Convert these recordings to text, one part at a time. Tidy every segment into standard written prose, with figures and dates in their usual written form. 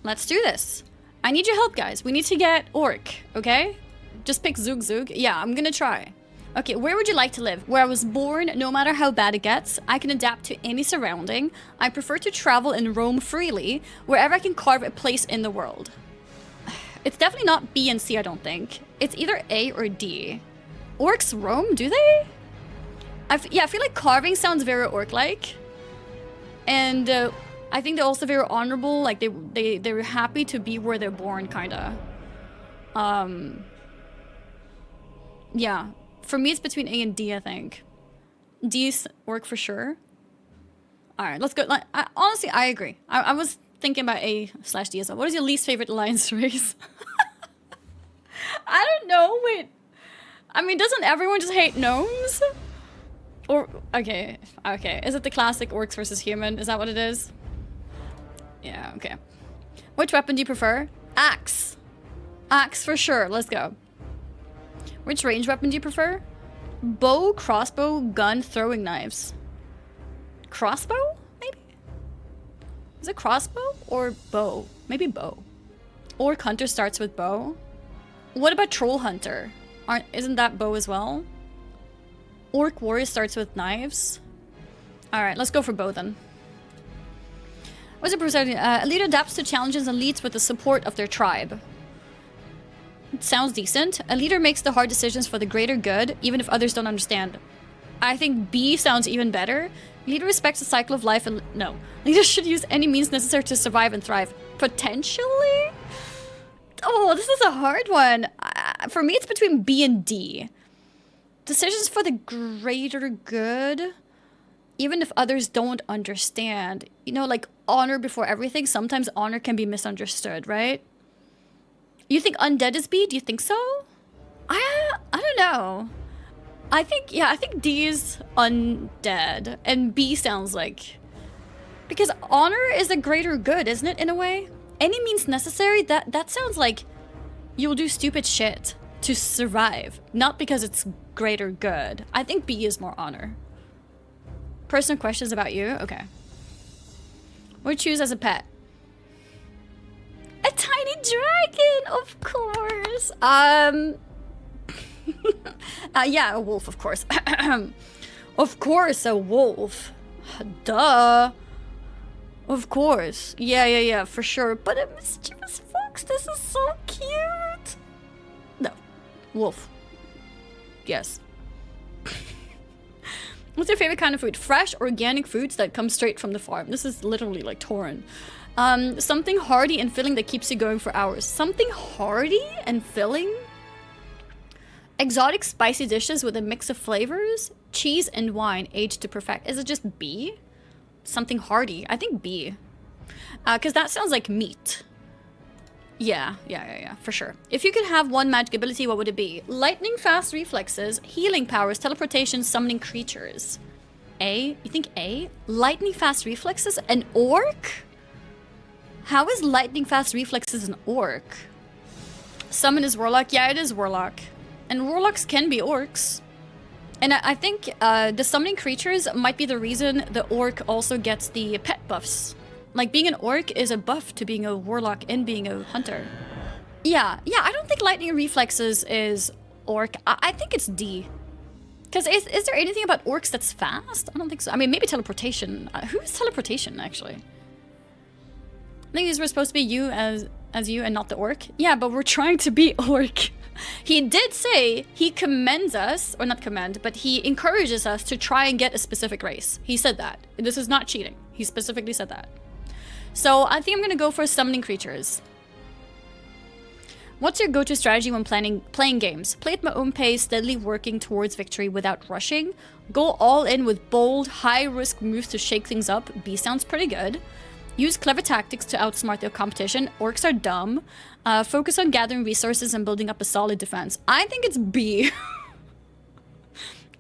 Let's do this. I need your help, guys. We need to get orc, okay? Just pick Zug Zug. Yeah, I'm gonna try. Okay, where would you like to live? Where I was born, no matter how bad it gets. I can adapt to any surrounding. I prefer to travel and roam freely, wherever I can carve a place in the world. It's definitely not B and C, I don't think. It's either A or D. Orcs roam, do they? Yeah, I feel like carving sounds very orc-like. And I think they're also very honorable. Like, they're happy to be where they're born, kinda. Yeah. For me, it's between A and D, I think. D's orc for sure. Alright, let's go. Like, honestly, I agree. I was thinking about A/D as well. What is your least favorite alliance race? I don't know. Wait. I mean, doesn't everyone just hate gnomes? Or, okay. Is it the classic orcs versus human? Is that what it is? Yeah, okay. Which weapon do you prefer? Axe. Axe for sure. Let's go. Which range weapon do you prefer? Bow, crossbow, gun, throwing knives. Crossbow, maybe? Is it crossbow or bow? Maybe bow. Orc hunter starts with bow. What about troll hunter? Isn't that bow as well? Orc warrior starts with knives. Alright, let's go for bow then. What's the percentage? A leader adapts to challenges and leads with the support of their tribe. It sounds decent. A leader makes the hard decisions for the greater good, even if others don't understand. I think B sounds even better. Leader respects the cycle of life and... No. Leaders should use any means necessary to survive and thrive. Potentially? Oh, this is a hard one. For me, it's between B and D. Decisions for the greater good, even if others don't understand. You know, like honor before everything. Sometimes honor can be misunderstood, right? You think undead is B? Do you think so? I don't know. I think D is undead. And B sounds like... Because honor is a greater good, isn't it, in a way? Any means necessary? That sounds like you'll do stupid shit to survive. Not because it's greater good. I think B is more honor. Personal questions about you? Okay. What would you choose as a pet? A tiny dragon, of course. Yeah, a wolf, of course. Of course, a wolf. Duh. Of course. Yeah, for sure. But a mischievous fox, this is so cute. No. Wolf. Yes. What's your favorite kind of food? Fresh, organic foods that come straight from the farm. This is literally like Tauren. Something hearty and filling that keeps you going for hours. Something hearty and filling? Exotic spicy dishes with a mix of flavors. Cheese and wine aged to perfect. Is it just B? Something hearty. I think B. Because that sounds like meat. Yeah, for sure. If you could have one magic ability, what would it be? Lightning fast reflexes, healing powers, teleportation, summoning creatures. A? You think A? Lightning fast reflexes? An orc? How is lightning fast reflexes an orc? Summon is warlock? Yeah, it is warlock. And warlocks can be orcs. And I think the summoning creatures might be the reason the orc also gets the pet buffs. Like, being an orc is a buff to being a warlock and being a hunter. Yeah, I don't think lightning reflexes is orc. I think it's D. Because is there anything about orcs that's fast? I don't think so. I mean, maybe teleportation. Who is teleportation, actually? I think these were supposed to be you as you and not the orc. Yeah, but we're trying to be orc. He did say he commends us, or not commend, but he encourages us to try and get a specific race. He said that. This is not cheating. He specifically said that. So I think I'm going to go for summoning creatures. What's your go-to strategy when playing games? Play at my own pace, steadily working towards victory without rushing. Go all in with bold, high-risk moves to shake things up. B sounds pretty good. Use clever tactics to outsmart the competition. Orcs are dumb. Focus on gathering resources and building up a solid defense. I think it's B.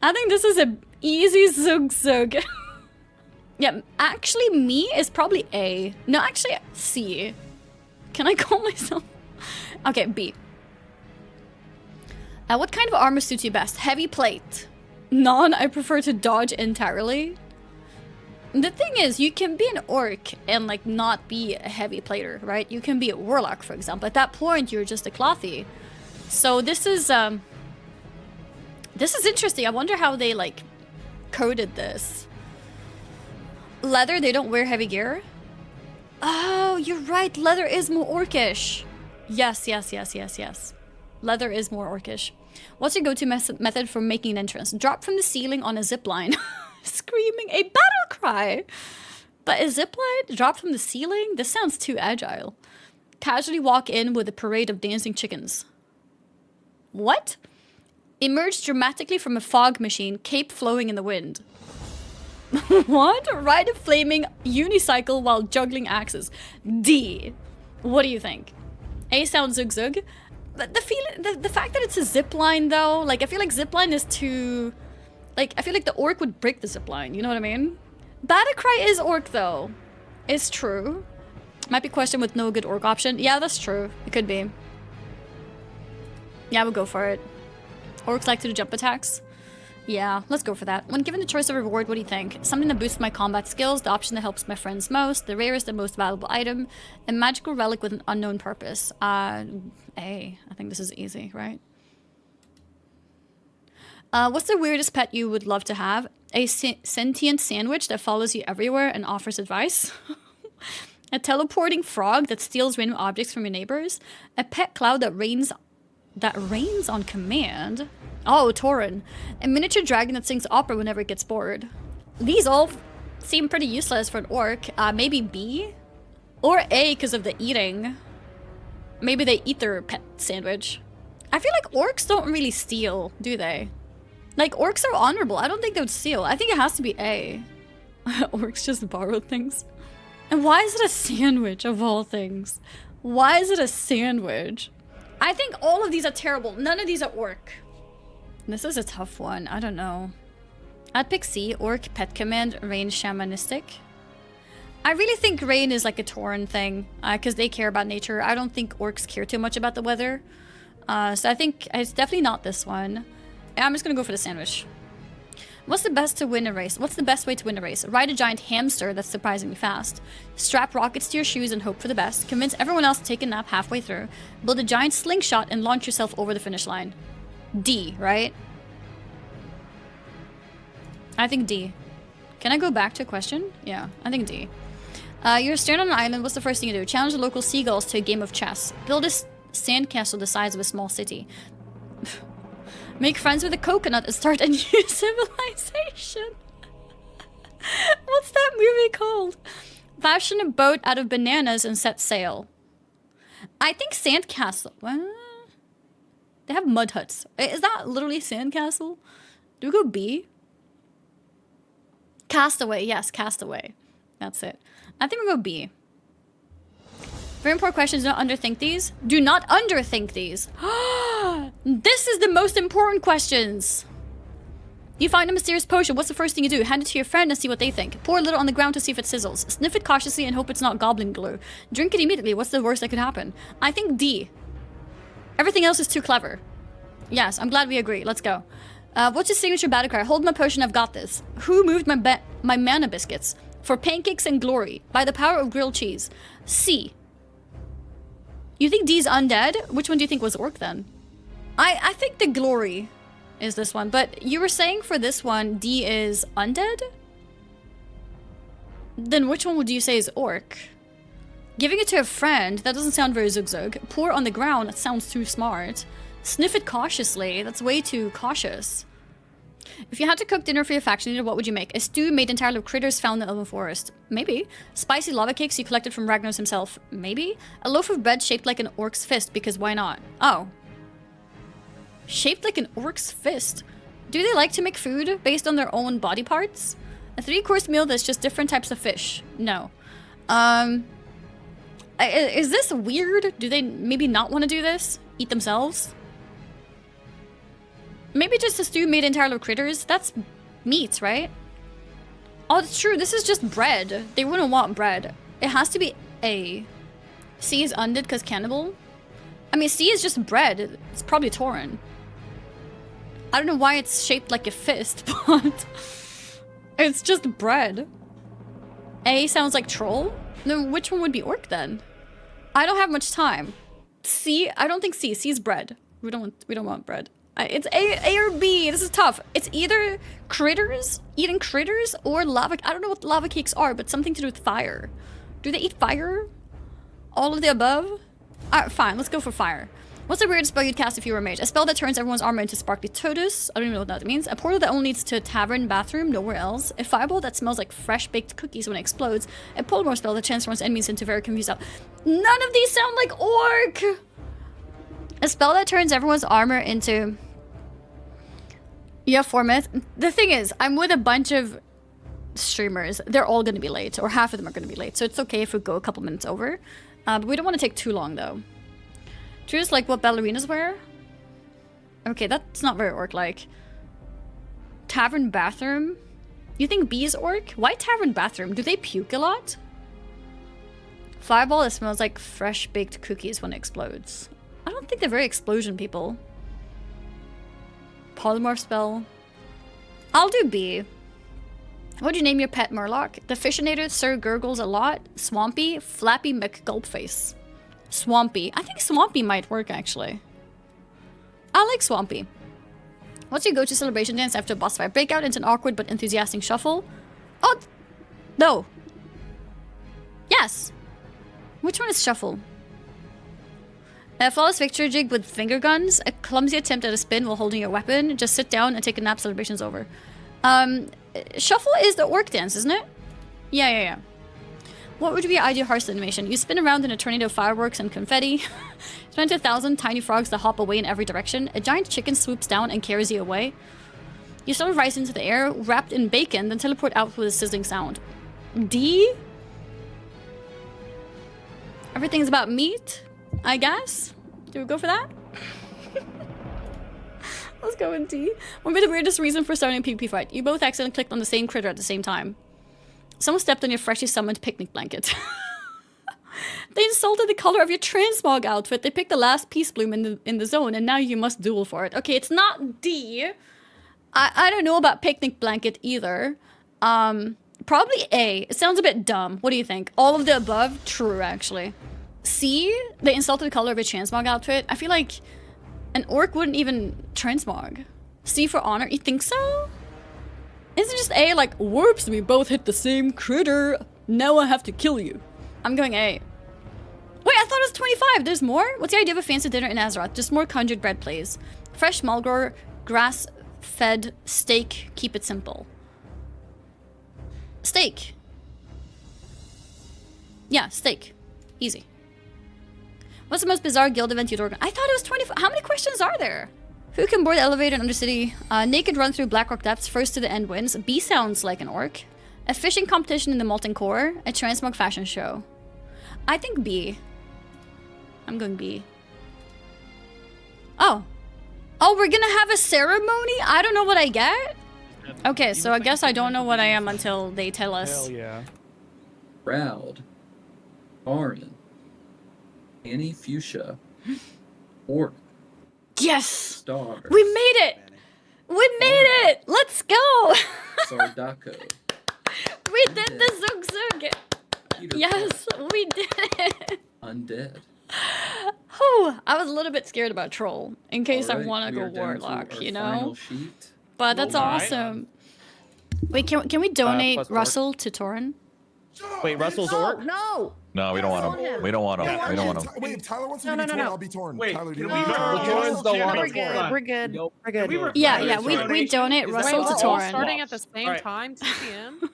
I think this is an easy zug. Yeah, actually, me is probably A. No, actually, C. Can I call myself? Okay, B. What kind of armor suits you best? Heavy plate. None. I prefer to dodge entirely. The thing is, you can be an orc and like not be a heavy plater, right? You can be a warlock, for example. At that point, you're just a clothy. So this is interesting. I wonder how they like coded this. Leather, they don't wear heavy gear. Oh, you're right. Leather is more orcish. Yes. Leather is more orcish. What's your go-to method for making an entrance? Drop from the ceiling on a zipline. Screaming a battle cry. But a zipline? Drop from the ceiling? This sounds too agile. Casually walk in with a parade of dancing chickens. What? Emerge dramatically from a fog machine, cape flowing in the wind. What? Ride a flaming unicycle while juggling axes. D. What do you think? A sounds zug zug. But the fact that it's a zipline though, like I feel like zipline is too, like I feel like the orc would break the zipline. You know what I mean? Battle cry is orc though. It's true. Might be questioned with no good orc option. Yeah, that's true. It could be. Yeah, we'll go for it. Orcs like to do jump attacks. Yeah, let's go for that. When given the choice of reward, what do you think? Something that boosts my combat skills, the option that helps my friends most, the rarest and most valuable item, a magical relic with an unknown purpose. A. I think this is easy, right? What's the weirdest pet you would love to have? A sentient sandwich that follows you everywhere and offers advice? A teleporting frog that steals random objects from your neighbors? A pet cloud that rains on command? Oh, Tauren. A miniature dragon that sings opera whenever it gets bored. These all seem pretty useless for an orc. Maybe B? Or A because of the eating. Maybe they eat their pet sandwich. I feel like orcs don't really steal, do they? Like, orcs are honorable. I don't think they would steal. I think it has to be A. Orcs just borrow things. And why is it a sandwich, of all things? Why is it a sandwich? I think all of these are terrible. None of these are orc. This is a tough one. I don't know. I'd pick C. Orc, pet command, rain, shamanistic. I really think rain is like a Tauren thing. Because they care about nature. I don't think orcs care too much about the weather. So I think it's definitely not this one. I'm just going to go for the sandwich. What's the best to win a race? What's the best way to win a race? Ride a giant hamster that's surprisingly fast. Strap rockets to your shoes and hope for the best. Convince everyone else to take a nap halfway through. Build a giant slingshot and launch yourself over the finish line. D, right? I think D. Can I go back to a question? Yeah, I think D. You're stranded on an island. What's the first thing you do? Challenge the local seagulls to a game of chess. Build a sandcastle the size of a small city. Make friends with a coconut and start a new civilization. What's that movie called? Fashion a boat out of bananas and set sail. I think sandcastle. What? They have mud huts. Is that literally sandcastle? Do we go B? Castaway. Yes, castaway. That's it. I think we'll go B. Very important questions. Don't underthink these. Do not underthink these. This is the most important questions. You find a mysterious potion. What's the first thing you do? Hand it to your friend and see what they think. Pour a little on the ground to see if it sizzles. Sniff it cautiously and hope it's not goblin glue. Drink it immediately. What's the worst that could happen? I think D. Everything else is too clever. Yes, I'm glad we agree. Let's go. What's your signature battle cry? Hold my potion, I've got this. Who moved my mana biscuits? For pancakes and glory. By the power of grilled cheese. C. You think D's undead? Which one do you think was orc then? I think the glory is this one. But you were saying for this one, D is undead? Then which one would you say is orc? Giving it to a friend, that doesn't sound very zug-zug. Pour on the ground, that sounds too smart. Sniff it cautiously, that's way too cautious. If you had to cook dinner for your faction leader, what would you make? A stew made entirely of critters found in the Elven Forest. Maybe. Spicy lava cakes you collected from Ragnaros himself. Maybe. A loaf of bread shaped like an orc's fist, because why not? Oh. Shaped like an orc's fist? Do they like to make food based on their own body parts? A 3-course meal that's just different types of fish. No. Is this weird? Do they maybe not want to do this? Eat themselves? Maybe just a stew made entirely of critters? That's meat, right? Oh, it's true. This is just bread. They wouldn't want bread. It has to be A. C is undead because cannibal? I mean, C is just bread. It's probably Tauren. I don't know why it's shaped like a fist, but it's just bread. A sounds like troll. No, which one would be orc then? I don't have much time. C, I don't think C. C is bread. We don't want bread. It's A or B. This is tough. It's either critters, eating critters, or lava. I don't know what lava cakes are, but something to do with fire. Do they eat fire? All of the above? Fine, let's go for fire. What's the weirdest spell you'd cast if you were a mage? A spell that turns everyone's armor into sparkly totus. I don't even know what that means. A portal that only leads to a tavern, bathroom, nowhere else. A fireball that smells like fresh baked cookies when it explodes. A polymorph spell that transforms enemies into very confused out. None of these sound like orc! A spell that turns everyone's armor into... Yeah, 4 minutes. The thing is, I'm with a bunch of streamers. They're all going to be late, or half of them are going to be late. So it's okay if we go a couple minutes over. But we don't want to take too long, though. Choose, like, what ballerinas wear? Okay, that's not very orc-like. Tavern bathroom? You think B is orc? Why tavern bathroom? Do they puke a lot? Fireball that smells like fresh baked cookies when it explodes. I don't think they're very explosion people. Polymorph spell. I'll do B. What'd you name your pet Murloc? The Fishinator, Sir Gurgles a lot. Swampy, Flappy McGulpface. Swampy. I think Swampy might work, actually. I like Swampy. What's your go-to celebration dance after a boss fight? Break out into an awkward but enthusiastic shuffle. Oh! No. Yes. Which one is shuffle? A flawless victory jig with finger guns. A clumsy attempt at a spin while holding your weapon. Just sit down and take a nap. Celebration's over. Shuffle is the orc dance, isn't it? Yeah. What would be your ideal Hearthstone animation? You spin around in a tornado of fireworks and confetti. Turn into 1,000 tiny frogs that hop away in every direction. A giant chicken swoops down and carries you away. You sort of rise into the air, wrapped in bacon, then teleport out with a sizzling sound. D? Everything's about meat, I guess? Do we go for that? Let's go with D. What would be the weirdest reason for starting a PvP fight? You both accidentally clicked on the same critter at the same time. Someone stepped on your freshly summoned picnic blanket. They insulted the color of your transmog outfit. They picked the last peace bloom in the zone, and now you must duel for it. Okay, it's not D. I don't know about picnic blanket either. Probably A. It sounds a bit dumb. What do you think? All of the above? True, actually. C. They insulted the color of your transmog outfit. I feel like an orc wouldn't even transmog. C for honor. You think so? Isn't just A like, whoops, we both hit the same critter. Now I have to kill you. I'm going A. Wait, I thought it was 25. There's more? What's the idea of a fancy dinner in Azeroth? Just more conjured bread, please. Fresh mulgore, grass-fed steak. Keep it simple. Steak. Yeah, steak. Easy. What's the most bizarre guild event you'd organize? I thought it was 25. How many questions are there? Who can board the elevator in Undercity? Naked run through Blackrock Depths, first to the end wins. B sounds like an orc. A fishing competition in the Molten Core. A transmog fashion show. I think B. I'm going B. Oh. Oh, we're gonna have a ceremony? I don't know what I get? Okay, so I guess I don't know what I am until they tell us. Hell yeah. Proud. Orin. AnnieFuchsia. Orc. Yes! Star. We made it! We made it! Let's go! Sardako. We did the Zug Zug! Yes, we did it! Undead. Whew, I was a little bit scared about Troll, in case I Alright, want to we go are down to Warlock, our you know? final sheet. But that's Alright. awesome. Wait, can we donate plus orc. Russell to Torin? Wait, Russell's orc? No! No, we don't want him. We don't want him. We don't want him. Wait, if Tyler wants to No, be no, torn, no. I'll be torn. Wait, Tyler, do you can we want to be not- torn? The Torins don't want We're him. good. We're good. Nope. We're good. We were- Yeah, Alright, yeah, we sorry. donate Is Russell this to all Torin. Starting at the same Alright. time, 2 p.m.